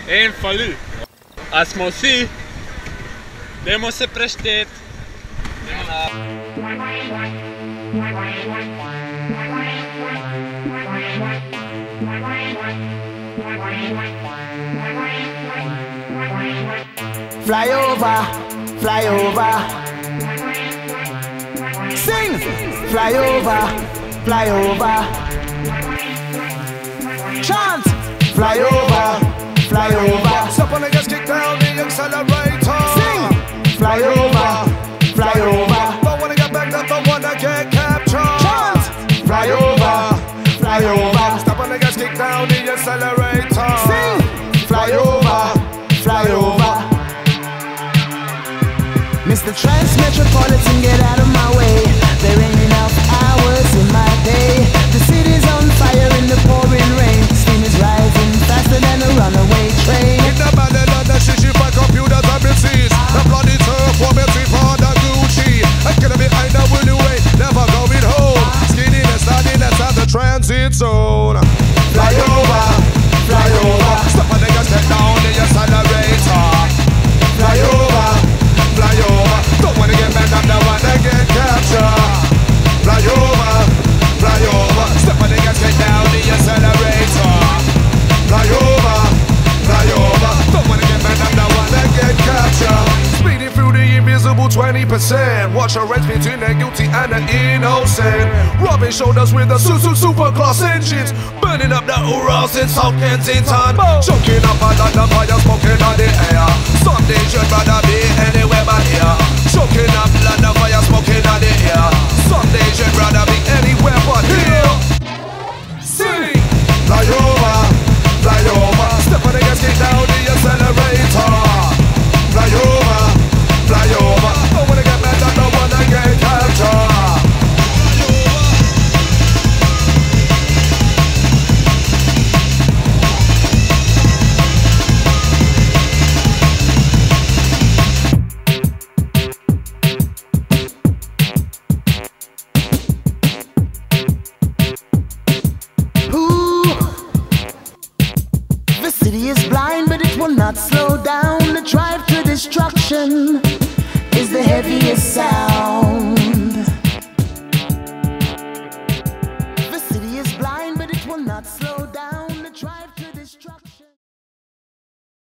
En fali. A smo vsi? Dajmo se preštet. Fly over, fly over. Sing! Fly over, fly over. Chant! Fly over, fly over. Stop on the gas, kick down the accelerator. Sing! Fly over, fly over. Don't wanna get back up, don't wanna get captured. Chant! Fly over, fly over. Stop on the gas, kick down the accelerator. Sing! Fly over, fly over. Mr. Trans-Metropolitan, get out of my way. There ain't enough hours in my day. The city's on fire in the pouring rain. Steam is rising faster than a runaway train. In the Babylon, the shishi for computers and PCs. The bloody turf for me for the Gucci. I'm gonna be behind the willy way, never going home. Skinny and standing at the transit zone. Fly over, fly over. Stop on the gas, get down the accelerator. Fly over, Fly over, don't wanna get mad, I'm the one that get captured. Fly over, step on the gas, get down the accelerator. Fly over, don't wanna get mad, I'm the one that get captured. Speeding through the invisible 20%. Watch a race between the guilty and the innocent. Rubbing shoulders with the super class engines. Burning up the Urals in South Kensington. Choking up under the fire, smoking on the air. Some days you'd rather be anywhere but here. Choking up under fire, smoking on the air. Some days you'd rather be anywhere but here. Sing! Fly over, step on the gas, kick down the accelerator. Fly over, don't wanna get mad, I don't wanna get captured. The city is blind, but it will not slow down. The drive to destruction is the heaviest sound.